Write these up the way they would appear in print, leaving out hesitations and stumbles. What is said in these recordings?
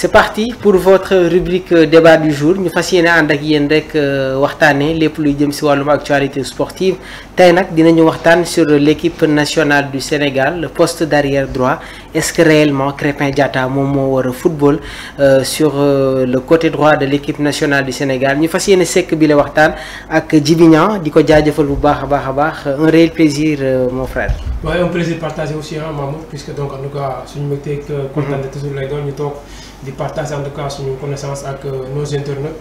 c'est parti pour votre rubrique débat du jour ñu fas yéene ànd ak yéen rek waxtaanee lépp luy jëm si wàllum actualité sportive tey nag dinañu waxtaan sur l'équipe nationale du Sénégal le poste d'arrière droit est-ce que réellement Krépin Diatta moom moo war a football sur le côté droit de l'équipe nationale du Sénégal ñu fas yéene sekk bi la waxtaan ak Djiby Niang di ko jaajëfal bu baax a baax un réel plaisir mon frère. Oui, un plaisir partagé aussi Mamour puisque donc en tout cas suñu mbégteeg kontaan toujours lay doon ñu toog di partager en tout cas suñu connaissance ak nos internautes.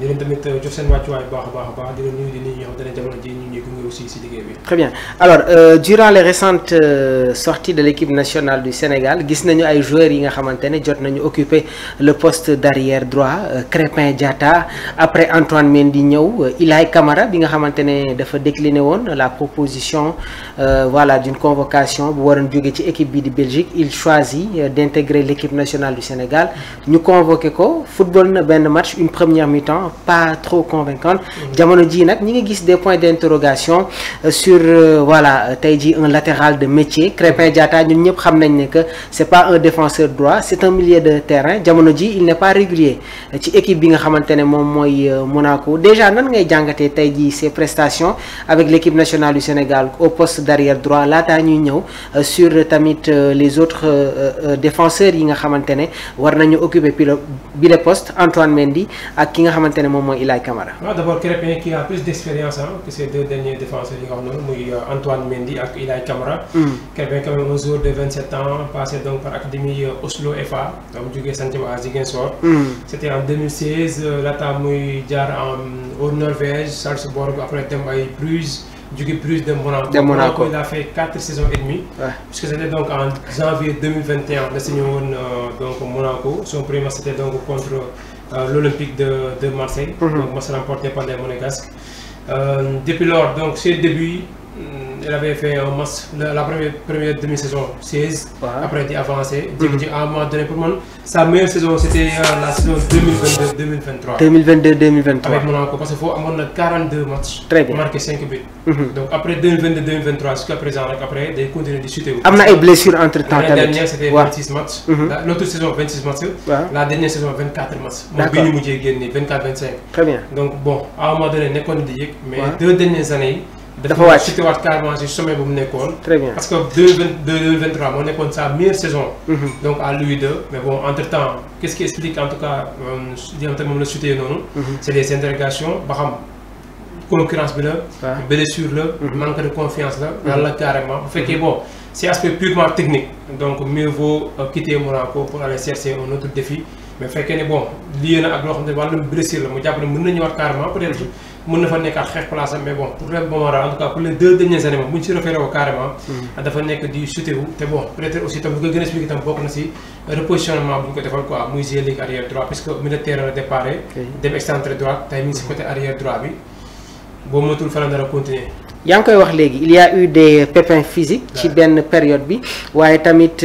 di leen tamit jox seen wàccuwaay bu baax a baax di leen nuyu di nuyu ñoo xam ne jamono ji ñu ñuy gunge aussi si liggéey bi. Très bien alors durant les récentes sorties de l'équipe nationale du Sénégal gis nañu ay joueurs yi nga xamante ne jot nañu occuper le poste d'arrière droit Krépin Diatta après Antoine Mendy ñëw Ilaï Camara bi nga xamante ne dafa décliné woon la proposition voilà d'une convocation bu waroon jóge ci équipe bi di Belgique il choisit d'intégrer l'équipe nationale du Sénégal ñu convoqué ko football na benn match une première mi-temps pas trop convaincante jamono ji nag ñi ngi gis des points d'interrogation sur voilà tey ji un latéral de métier Krépin Diatta ñun ñëpp xam nañ ne que c'est pas un défenseur droit c'est un milieu de terrain jamono ji il n'est pas régulier ci équipe bi nga xamante ne moom mooy Monaco déjà nan ngay jàngatee tey ji ses prestations avec l'équipe nationale du Sénégal au poste d'arrière droit laataa ñuy ñëw sur tamit les autres défenseurs yi nga xamante ne war nañu occuper bi le poste Antoine Mendy ak ki nga xamante ne moom mooy Ilaï Camara. waaw d'abord Krépin qui a plus d'expérience que ces deux derniers défenseurs yi nga xam noonu muy Antoine Mendy ak Ilaï Camara. Krépin quand même un joueur de 27 ans passé donc par académie Oslo FA donc jógee Santhiaba à Ziguinchor. C'était en 2016 laata muy jaar au Norvège Salzbourg après dem ay Bruges. Bruges de Monaco. Il a fait 4 saisons et demie. Ouais. Puisque c'était donc en janvier 2021 la signé woon donc Monaco. Son premier match c'était donc contre l'Olympique de Marseille. Donc match remporté par les Monégasques. Depuis lors donc ses débuts il avait fait un match la première demi-saison 16. Ouais. Après di avancé. À un moment donné pour moi sa meilleure saison c'était la saison 2022-2023. 2022-2023 avec Monaco parce que foofu amoon na 42 matchs. Très bien marqué 5 buts. Donc après 2022-2023 jusqu'à présent rek après day continuer di chuter. am na ay blessures entre temps tamit. La dernière c'était 26 matchs. L'autre saison 26 matchs. La dernière saison 24 matchs. D'accord moom bi ñu mujjee génne 24-25. Très bien donc bon à un moment donné nekkoon di yëg. mais 2 dernières années yi. dafa wàcc chuté waat carrément ci sommet bu mu nekkoon. Très bien parce que 2022-2023 moo nekkoon sa meilleure saison. donc à lui de mais bon entre temps qu'est-ce qui explique en tout cas li nga xam te moom la chuté noonu. c'est des interrogations ba xam concurrence bi la. blessure la. manque de confiance la. yàlla carrément bu fekkee bon c'est aspect purement technique donc mieux vaut quitter Monaco pour aller chercher un autre défi mais fekkee ne bon lié na ak loo xam ne wàllum blessure la mu jàpp ne mën na ñëwaat carrément peut-être. mën na fa nekkaat xeex place am mais bon pour le moment en tout cas pour les 2 dernières années moom bu ñu si référé woo carrément. dafa nekk di chuté wu te bon peut-être aussi tam bu ko gën a expliqué tam bokk na si repositionnement bu ñu ko defal quoi muy jouer ligne arrière droit puisque milieu de terrain la départ dem excentré droite tey mi ngi si côté arrière droit bi boo motul fa la nar a continuer. yaa ngi koy wax léegi il y a eu des pépins physiques ci benn période bi waaye tamit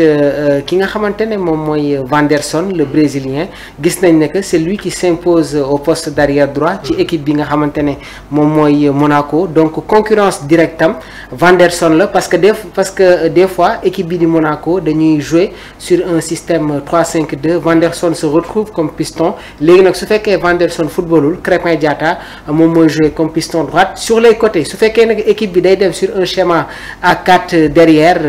ki nga xamante ne moom mooy Vanderson le brésilien gis nañ ne que c'est lui qui s'impose au poste d'arrière droit ci équipe bi nga xamante ne moom mooy Monaco donc concurrence directe am Vanderson la parce que des fois équipe bi di Monaco dañuy jouer sur un système 3-5-2 Vanderson se retrouve comme piston léegi nag su fekkee Vanderson footballul Krépin Diatta moom mooy jouer comme piston droite sur les côtés su fekkee nag équipe bi day dem sur un schéma à 4 derrière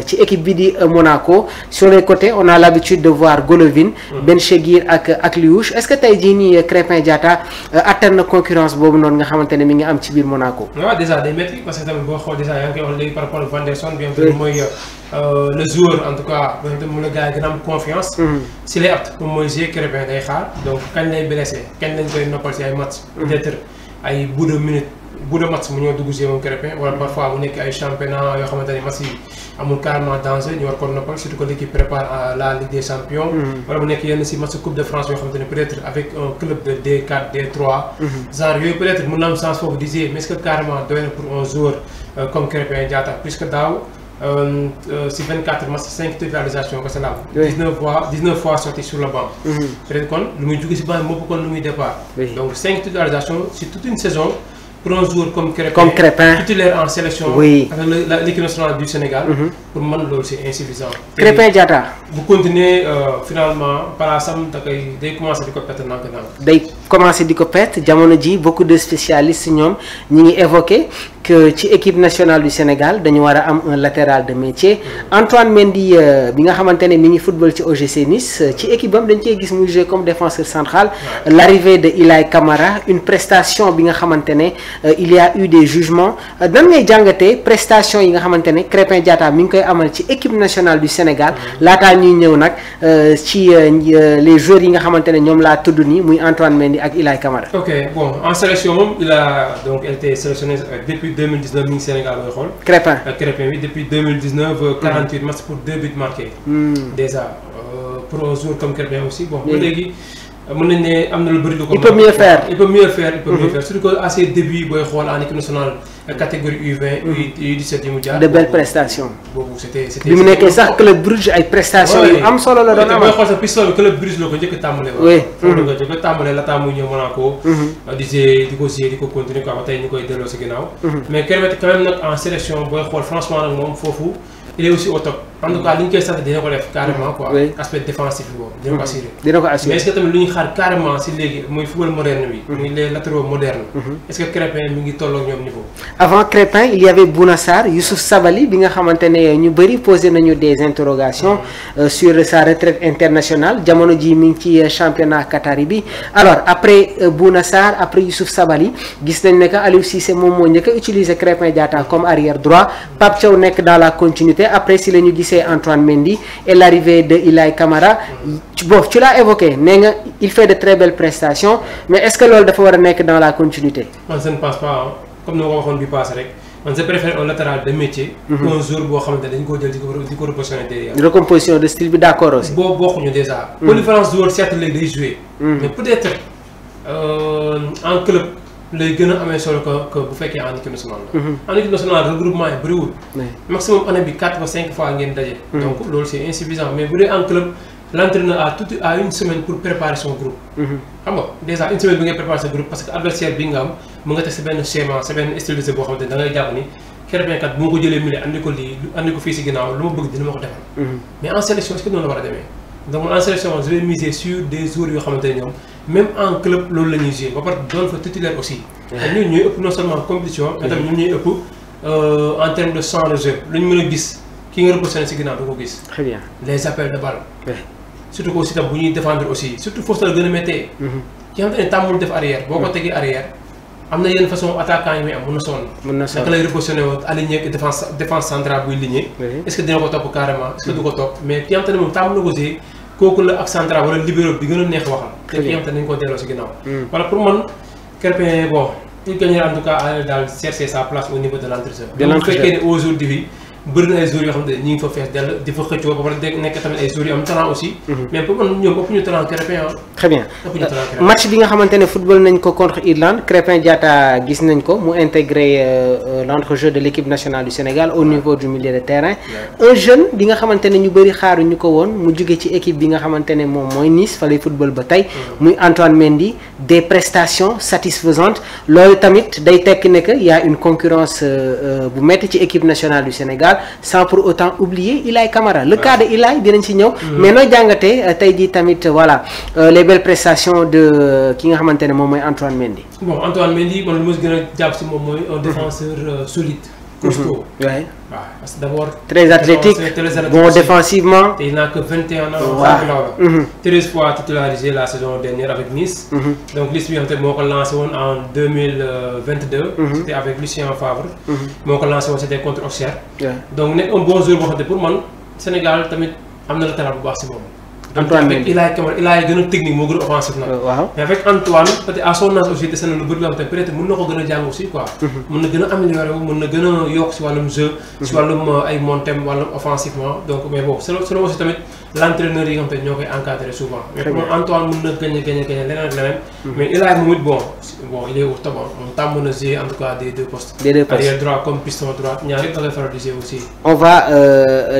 ci équipe bi di Monaco sur les côtés on a l'habitude de voir Golovin Bencheghir ak Liouche est-ce que tey jii nii Krépin Diatta atteint na concurrence boobu noonu nga xamante ne mi ngi am ci biir Monaco. waaw déjà day métti parce que tamit boo xool déjà yaa ngi koy wax léegi par rapport ak Vanderson bi nga mooy le joueur en tout cas mu la gars yi gën a am confiance. si lay apte moom mooy jouer Krépin day xaar donc kañ lay blessé kañ lañ koy noppal si ay match peut-être ay bout de minute. bu dee match mu ñëw dugg si moom Krépin wala parfois mu nekk ay championnat yoo xamante ne match yi amul carrément danger ñu war ko noppal surtout que l'équipe prépare la Ligue des Champions. wala mu nekk yenn si match Coupe de France yoo xamante ne peut-être avec un club de D4 D3. genre yooyu peut-être mën na am sens foofu di jouer mais est-ce que carrément doy na pour un joueur comme Krépin Diatta puisque daaw si 24 matchs 5 titularisations que c'est là. 19 fois sorti sur le banc. peut-être kon lu muy jóge si banc moo kon lu muy départ. donc 5 titularisations si toute une saison. pour un joueur comme Crépin titulaire en sélection. Oui. Avec l'équipe nationale du Sénégal. Pour man loolu c'est insuffisant. Crépin Diatta. bu continuer finalement palaasam day commencer di ko perte ndànk-ndànk. day commencer di ko perte jamono ji beaucoup de spécialistes ñoom ñi ngi évoquer que ci équipe nationale du Sénégal dañu war a am un latéral de métier. Antoine Mendy bi nga xamante ne mi ngi football ci OGC Nice ci équipe bam dañ cee gis muy jouer comme défenseur central. L'arrivée de Ilaï Camara une prestation bi nga xamante ne il y a eu des jugements nan ngay jàngatee prestation yi nga xamante ne Crépin Diatta mi ngi koy amal ci équipe nationale du Sénégal laataa ñuy ñëw nag ci les joueurs yi nga xamante ne ñoom laa tudd nii muy Antoine Mendy ak Ilaï Camara. ok bon en sélection moom il a donc été sélectionné depuis 2019 mi ngi Sénégal mooy xool. Crépin oui depuis 2019 48 matchs pour 2 buts marqués. déjà pour un joueur comme Crépin aussi bon ba léegi. mën nañu ne am na lu bëri lu ko. il peut mieux faire surtout que à ses débuts booy xool en équipe nationale catégorie U20 U17 yi mu jaar. de belles prestations. boobu c'était bi mu nekkee sax Club Brugge ay prestations yu am solo la doon amal. booy xool sa pistol bi Club Brugge la ko njëkk a tàmbalee. oui foofu la ko njëkk a tàmbalee la taamu ñëw Monaco. di ko continuer quoi ba tey ñu koy delloo si ginnaaw. mais quand même nag en sélection booy xool franchement nag moom foofu il est aussi au top. en tout cas li ñu koy sant dina ko def carrément quoi. aspect défensif bi boobu dina ko assurer. mais est-ce que tamit lu ñu xaar carrément si léegi muy football moderne bi. muy les latéraux modernes. est-ce que Crépin mi ngi tolloo ak ñoom niveau. avant Crépin il y avait Bouna Sarr Youssouf Sabaly bi nga xamante ne ñu bëri posé nañu des interrogations sur sa retraite internationale jamono ji mi ngi ci championnat qatari bi. alors après Bouna Sarr après Youssouf Sabaly gis nañ ne que Aliou Cissé moom moo njëkk a utiliser Crépin Diatta comme arrière droit Pape Thiaw nekk dans la continuité après si la ñu c'est Antoine Mendy et l'arrivée de Ilaï Camara bon tu l'as évoqué nee nga il fait de très belles prestations mais est-ce que loolu dafa war a nekk dans la continuité. man je ne pense pas comme ni ma ko waxoon bi passé rek man je préfère un latéral de métier. un jour boo xamante ne dañu ko jël di ko repositionner derrière. recomposition de style bi d'accord aussi. boo bokkuñu déjà. polyvalence joueur certes léegi day jouer. mais peut-être en club. lay gën a amee solo que bu fekkee en équipe nationale la. en équipe nationale regroupement yi bëriwul. maximum année bi 4 ba 5 fois ngeen daje. donc loolu c'est insuffisant mais bu dee en club l'entraîneur a une semaine pour préparer son groupe. xam nga déjà une semaine bi ngay préparer sa groupe parce que adversaire bi nga am mu nga teg sa benn schéma sa benn style de jeu boo xamante ne da ngay jàpp ni Crépin kat bu ma ko jëlee milieu andi ko lii andi ko fii si ginnaaw lu ma bëgg dina ma ko defal. mais en sélection est-ce que noonu la war a demee. donc en sélection je vais miser sur des joueurs yoo xamante ne ñoom même en club loolu la ñuy jouer ba pare doon fa titulaire aussi. te ñun ñooy ëpp non seulement compétition. mais tamit ñun ñooy ëpp en termes de champ de jeu lu ñu mën a gis ki nga repositionné si ginnaaw du ko gis. très bien les appels de balle. surtout que aussi tam bu ñuy défendre aussi surtout foofu la gën a méttee. ki nga xamante ne tàmmul def arrière. boo ko tegee arrière am na yenn façon attaquant yi muy am mën na sonn. naka lay repositionné woon aligné ak défense centrale buy ligné. est-ce que dina ko topp carrément est-ce que du ko topp mais ki nga xamante ne moom tàmm na ko si kooku la ak central wala libéro bi gën a neex waxal. te ki nga xamante ne dañu ko delloo si ginnaaw. voilà pour man Crépin bon il gagnerait en tout cas à daal chercher sa place au niveau de l'entrejeu. bu fekkee ne aujourd'hui bëri na ay joueurs yoo xam ne ñi ngi fa fees dell di fa xëccoo ba pare nekk tamit ay joueurs yu am talent aussi. mais pour man ñoom ëpp ñu talent Crépin très bien match bi nga xamante ne football nañ ko contre Irlande Crépin Diatta gis nañ ko mu intégré l'entrejeu de l'équipe nationale du Sénégal au niveau du milieu de terrain. un jeune bi nga xamante ne ñu bëri xaaruñu ko woon mu jóge ci équipe bi nga xamante ne moom mooy Nice fa lay football ba tey. muy Antoine Mendy des prestations satisfaisantes loolu tamit day tekki ne que y a une concurrence bu métti ci équipe nationale du Sénégal. sans pour autant oublier Ilaï Camara le cas de Ilaï dinañ ci ñëw. mais nooy jàngatee tey jii tamit voilà les belles prestations de ki nga xamante ne moom mooy Antoine Mendy. bon Antoine Mendy man lu ma gën a jàpp si moom mooy un défenseur solide. costaud. waaw parce que d'abord. très athlétique bon défensivement. te il n'a que 21 ans. waaw 13 fois titularisé la saison dernière avec Nice. donc liste bi nga xam te moo ko lancé woon en 2022. c'était avec Lucien Favre. moo ko lancé woon c'était contre Auxerre. donc nekk un bon joueur boo xam ne pour man Sénégal tamit am na latéral bu baax si moom. Antoine Mendy Ilaï Camara Ilaï gën a technique moo gën a offensif nag. mais avec Antoine peut-être à son âge aussi dese na lu bëri loo xam te peut-être mën na ko gën a jàng aussi quoi. mën na gën a améliorer wu mën na gën a yokk si wàllum jeu. si wàllum ay montem wàllum offensivement donc mais bon selon aussi tamit l'entraîneur yi nga xam te ñoo koy encadrer souvent. mais pour Antoine mën na gagner leneen ak leneen. mais Ilaï moom it bon il est au top moom tàmm na jouer en tout cas des deux postes. arrière droit comme piston droit ñaar yëpp da koy faral di jouer aussi. on va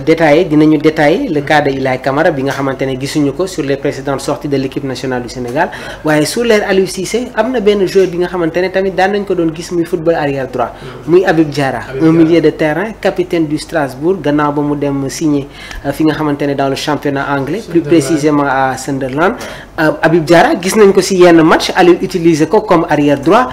détailler dinañu détailler le cas de Ilaï Camara bi nga xamante ne gisuñu ko sur les précédentes sorties de l'équipe nationale du Sénégal waaye sous l'ère Aliou Cissé am na benn joueur bi nga xamante ne tamit daan nañ ko doon gis muy football arrière droit muy Habib Diarra un milieu de terrain capitaine du Strasbourg gannaaw ba mu dem signer fi nga xamante ne dans le championnat anglais plus précisément à Sunderland. Habib Diarra gis nañ ko ci yenn match Aliou utiliser ko comme arrière droit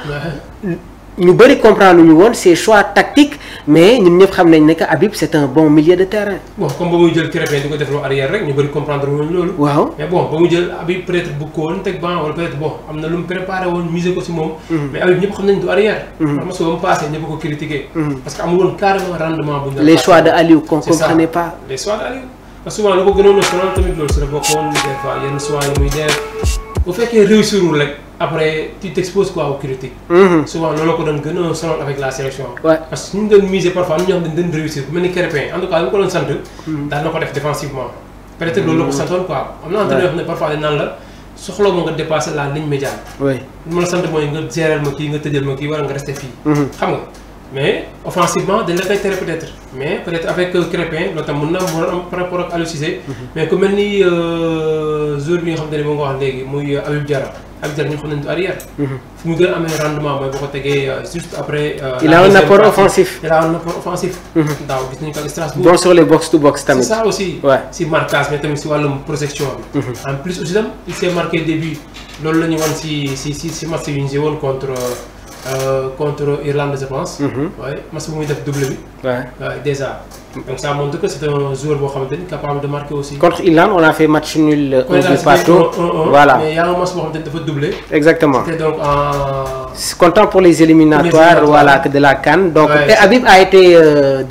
ñu bëri comprendre ñu woon ses choix tactiques mais ñun ñëpp xam nañ ne que Habib c'est un bon milieu de terrain. bon comme ba muy jël Krépin di ko def arrière rek ñu bëri comprendre woon loolu. waaw mais bon ba muy jël Habib peut-être bu ko woon teg banc wala peut-être bon am na lu mu préparé woon miser ko ci moom. mais Habib ñëpp xam nañ du arrière. parce que ba mu passé ñëpp ko critiqué. parce que amul woon carrément rendement bu ñu. les choix de Aliou qu'on comprenait pas. les choix de Aliou parce que souvent lu ko gënoon a sonal tamit loolu si la bokkoon des fois yenn choix yi muy def bu fekkee réussirul rek. Après tu t'exposes quoi aux critiques. Souvent loolu la ko doon gën a sonal avec la sélection. parce que ñu doon miser parfois ñu ñoo xam ne dañ doon réussir ku mel ni Krépin en tout cas lu ko doon sant. daal na ko def défensivement. peut-être loolu la ko santoon quoi. am na entraîneur yoo xam ne parfois dañ naan la soxla ma nga dépasser la ligne médiane. li ma la sant mooy nga gérer ma kii nga tëjal ma kii wala nga rester fii. xam nga mais offensivement dañ la koy tere peut-être mais peut-être avec Krépin loolu tam mën na am par rapport ak Aliou Cissé. mais ku mel ni joueur bi nga xam ne moo nga wax léegi muy Habib Diarra. Habib Diarra ñu xam nañu du arrière. fu mu gën a amee rendement mooy boo ko tegee juste après. il a un apport offensif. il a un apport offensif. daaw gis nañu ko ak Strasbourg. bon sur les box to box tamit. c'est ça aussi. si marquage mais tamit si wàllum projection bi. en plus aussi tam il s'est marqué début loolu la ñu wan si match yu ñu joué woon contre Irlande je pense. waaye match bu muy def double bi. déjà. donc ça montre que c'est un joueur boo xamante ni capable de marquer aussi. contre Irlande on a fait match nul. 1-2 partout voilà mais y a un match boo xamante ni dafa doublé. exactement c'était donc en. content pour les éliminatoires voilà de la CAN. donc et Habib a été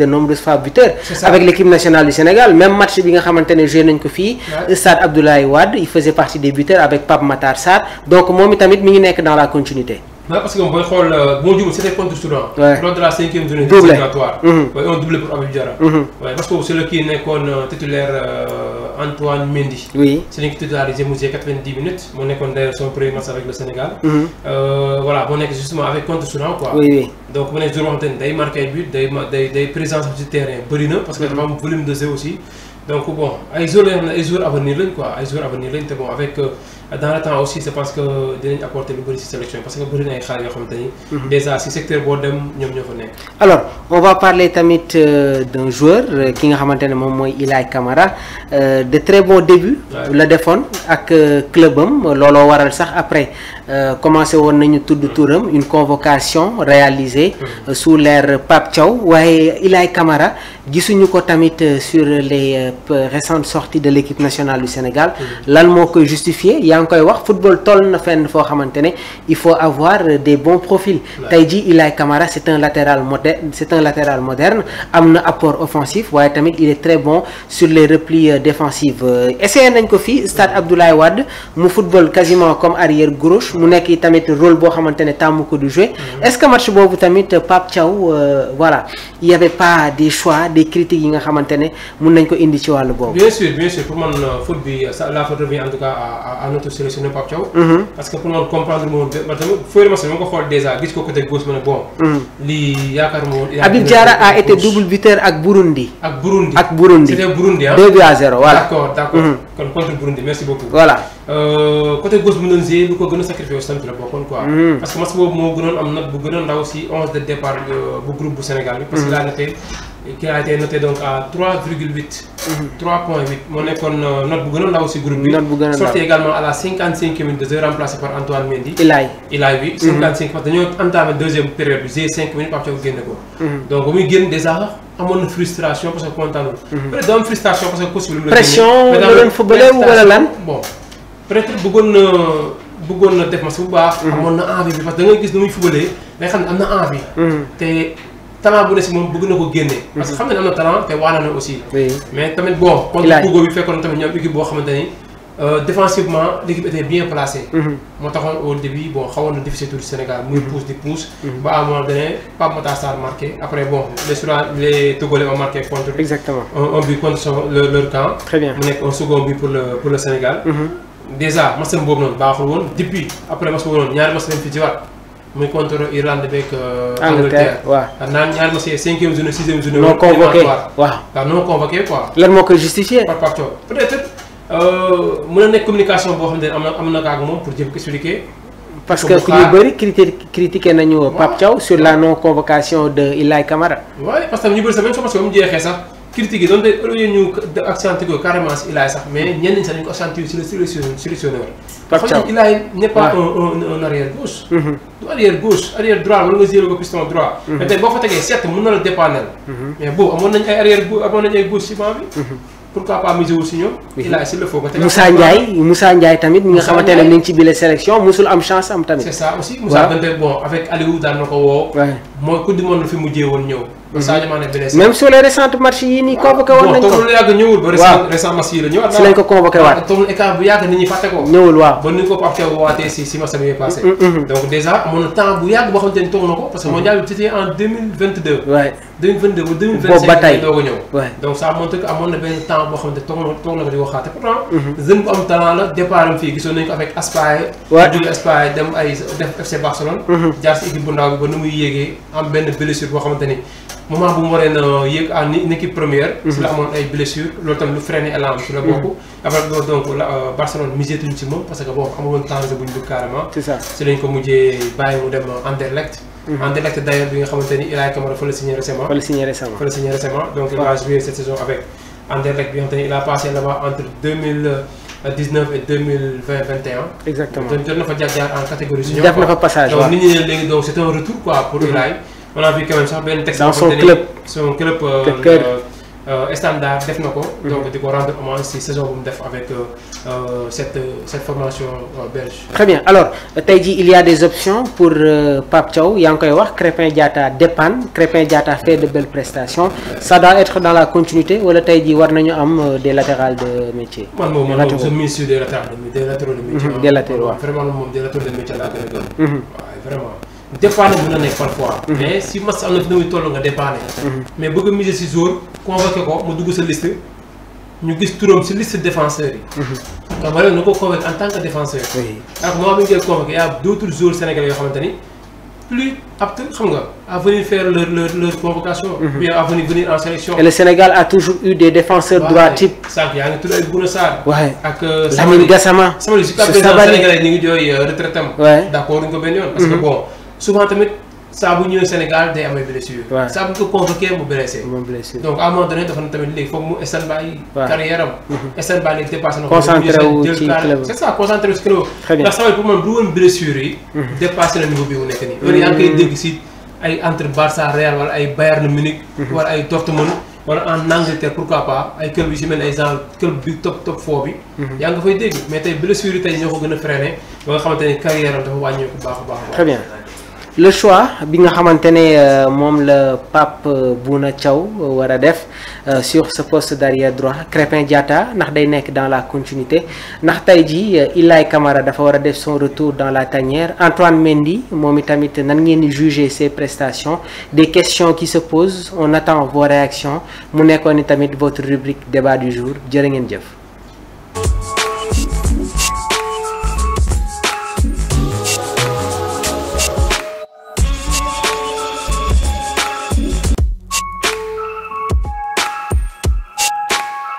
de nombreuses fois buteur. avec l'équipe nationale du Sénégal même match bi nga xamante ne joué nañ ko fii. Stade Abdoulaye Wade il faisait partie des buteurs avec Pape Matar Sarr donc moom itamit mi ngi nekk dans la continuité. non parce que booy xool boo jublu c'était contre Soudan. lors de la 5e journée éliminatoire. un doublé pour Habib Diarra. parce que c'est le kii nekkoon titulaire Antoine Mendy. oui c'est le titularisé mu 90 minutes moo nekkoon d'ailleurs son premier match avec le Sénégal. voilà moo nekk justement avec contre Soudan quoi. oui donc mu nekk jour boo xamante ni day marqué ay but day présence ci terrain bëri na parce que dafa am volume de jeu aussi. donc bon ay joueurs yoo xam ne ay joueurs avenir lañ quoi ay joueurs avenir lañ te bon avec dans le temps aussi c'est parce que dinañ apporter lu bëri ci sélection parce que bëri na ay xaar yoo xamante ni. déjà ci secteur boo dem ñoom ñoo fa nekk. alors on va parler tamit d'un joueur ki nga xamante ne moom mooy Ilaay Camara de très bon début. la defoon ak clubam looloo waral sax après commencé woon nañu tudd turam une convocation réalisée sous l'ère Pape Thiaw waaye Ilaay Camara gisuñu ko tamit sur les récentes sorties de l'équipe nationale du Sénégal. lan moo koy justifier yaa ngi koy wax football toll na fenn foo xamante ne il faut avoir des bons profils. tey jii Ilaay Camara c'est un latéral moderne am na apport offensif waaye tamit il est très bon sur les replis défensifs essayé nañ ko fii Stade Abdoulaye Wade mu football quasiment comme arrière gauche mu nekk tamit rôle boo xamante ne tàmm ko du jouer est-ce que match boobu tamit Pape Thiaw voilà il y avait pas des choix des critiques yi nga xamante ne mun nañ ko indi ci wàllu boobu. bien sûr pour man foot bi la faute revient en tout cas à notre sélectionneur Pape Thiaw. parce que pour man comprendre moom ba tamit fooy remercier ma ko xool déjà gis ko côté gauche ma ne bon. lii yaakaar moom. Habib Diarra a été double buteur ak Burundi. c'était Burundi ah. 2-0 voilà. d'accord kon contre Burundi merci beaucoup. voilà. côté gauche bu ñu doon jouer lu ko gën a sacrifié aussi tamit la bokkoon quoi. parce que match boobu moo gënoon am note bu gën a ndaw si 11 de départ bu groupe bu Sénégal bi. parce que il a été noté donc à 3,8. 3,8 moo nekkoon note bu gën a ndaw si groupe bi. note bu gën a ndaw sorti également à la 55e minute de jeu remplacé par Antoine Mendy. Ilaay bi 55 parce que dañoo entamé deuxième période bi jeu 5 minutes Pape Thiaw génne ko. donc ba muy génn déjà amoon na frustration parce que kontaanul. peut-être doo am frustration parce que possible. pression la doon footballé wala lan. bon peut-être bëggoon na def match bu baax. amoon na envie bi parce que da ngay gis nu muy footballé day xam ne am na envie. te talent bu ne si moom bëgg na ko génne. parce que xam ne am na talent te waana na aussi. mais tamit bon. contre Togo bi fekkoon tamit ñoom équipe boo xamante ni défensivement l'équipe était bien placée. moo taxoon au début bon xawoon na difficile tout Sénégal muy pousse. ba à un moment donné Pape Matar Sarr marqué après bon les Togolais ont marqué contre. exactement un but contre leur camp. très bien mu nekk un second but pour le Sénégal. déjà match boobu noonu baaxul woon depuis après match boobu noonu ñaari match lañ fi jiwaat. muy contre Irlande beeg Angleterre waaw naan ñaar ma see 5e journée 6e journée. non convoqué waaw non convoqué quoi. lan moo koy justifié. par Pape Thiaw peut-être mën na nekk communication boo xam ne am na ak moom pour jëm ko expliquer. parce que ku ñu bëri critiqué nañu Pape Thiaw sur la non convocation de Ilaye Camara. waaw parce que ñu bëri sax même parce que ba mu jeexee sax critique yi doon tey au lieu ñu accentuer ko carrément si Ilaye sax mais ñenn ñi sax dañu ko accentuer sur le sélectionneur. Pape Thiaw Ilaye n'est pas un arrière gauche. du arrière gauche arrière droit wala nga zéro ko piston droit. mais tey boo fa tegee certes mën na la dépanner. mais boobu amoon nañ ay arrière amoon nañ ay gauche ci banc bi. pourquoi pas miser wu si ñoom. Ilaye s'il le faut Moussa Ndiaye tamit mi nga xamante ne mi ngi ci bile sélection musul am chance am tamit. c'est ça aussi Moussa Dante bon avec Aliou daan na ko woo. mooy coupe du monde la fi mujjee woon ñëw. Sadio Mané blessé. même sur les récents matchs yi nii convoqué woon nañ ko. bon toog na yàgg ñëwul ba récent match yi la ñëwaat. si lañ ko convoqué waat toog na écart bu yàgg nit ñi fàtte ko. ñëwul waaw ba ni ko Pape Thiaw waatee si match bi passé. donc déjà amoon na temps bu yàgg boo xamante ni toog na ko parce que mondial bi c'était en 2022. waay 2022 ba 2025. boobu ba tey doog a ñëw. donc ça montre que amoon na benn temps boo xamante toog na ko di waxaat te pourtant. jeune bu am talent la départ am fii gisoon nañ ko avec Aspaye. waaw jóge Aspaye dem ay def FC Barcelone. jaar si équipe bu ndaw bi ba nu muy yéegee am benn blessure boo xamante ni moment bu mu waree na yéeg en équipe première. si la amoon ay blessures loolu tamit lu freiné élan bi si la bokk. après donc Barcelone misé tuñ si moom parce que boo amul woon temps bu ñu dugg carrément. c'est ça si lañ ko mujjee bàyyi mu dem Anderlecht. Anderlecht d'ailleurs bi nga xamante ni Ilaye Camara fa la signé récemment. Donc il va jouer cette saison avec Anderlecht bi nga xamante ni il a passé là-bas entre 2019 et 2020-21. exactement donc jot na fa jaar en catégorie junior. def na fa passage waaw donc nit ñi ne léegi donc c'est un retour quoi pour Ilaye. On a vu quand même sax benn texte. dans son club standard def na ko. donc di ko rendre hommage si saison bu mu def avec cette formation belge. très bien alors tey jii il y a des options pour Pape Thiaw yaa ngi koy wax Krépin Diatta dépanne Krépin Diatta fait de belles prestations ça doit être dans la continuité wala tey jii war nañu am des latérales de métier. man moom je mise sur des latéraux de métier. des latéraux waaw vraiment moom des latéraux de métier laa gën a gën. waaw vraiment. dépanner mën na nekk parfois. mais si match am na fi muy toll nga dépanner. mais bëgg a miser si jour convoqué ko mu dugg sa liste ñu gis turam si liste défenseurs yi. donc wala na ko convoqué en tant que défenseur. alors moment bi ñu koy convoqué y a d'autres joueurs sénégalais yoo xamante ni plus apte xam nga à venir faire leur convocation. puis à venir en sélection. et le Sénégal a toujours eu des défenseurs droit type. sànq yaa ngi tudd ay Bouna Sarr. ak Lamine Gassama. Samali si cap sénégalais ñu ngi jooy retraite am. d'accord duñ ko benn yoon. parce que bon. souvent tamit saa bu ñëwee Sénégal day amay blessure. saa bu ñu ko convoqué mu blessé. donc à un moment donné dafa na tamit léegi foog mu stand-by carrière am. stand-by léegi dépassé na ko. concentré wu ci club c'est ça concentré wu ci club. ndax saa pour man bu woon blessure yi. dépassé na niveau bi mu nekk nii. loolu yaa ngi koy dégg si ay entre Barça Real wala ay Bayern Munich. wala ay Dortmund wala en Angleterre pourquoi pas ay club yu si mel ay genre club bi top 4 bi. yaa nga fay dégg mais tey blessure yi tey ñoo ko gën a freiné ba nga xamante ni carrière am dafa wàññeeku baax a baax. très bien. le choix bi nga xamante ne moom la Pape Bouna Thiaw war a def sur ce poste d'arrière droit Krépin Diatta ndax day nekk dans la continuité ndax tey jii Ilaye Camara dafa war a def son retour dans la tanière Antoine Mendy moom itamit nan ngeen di juger ses prestations des questions qui se posent on attend vos réactions mu nekkoon ni tamit votre rubrique débat du jour jërë ngeen jëf.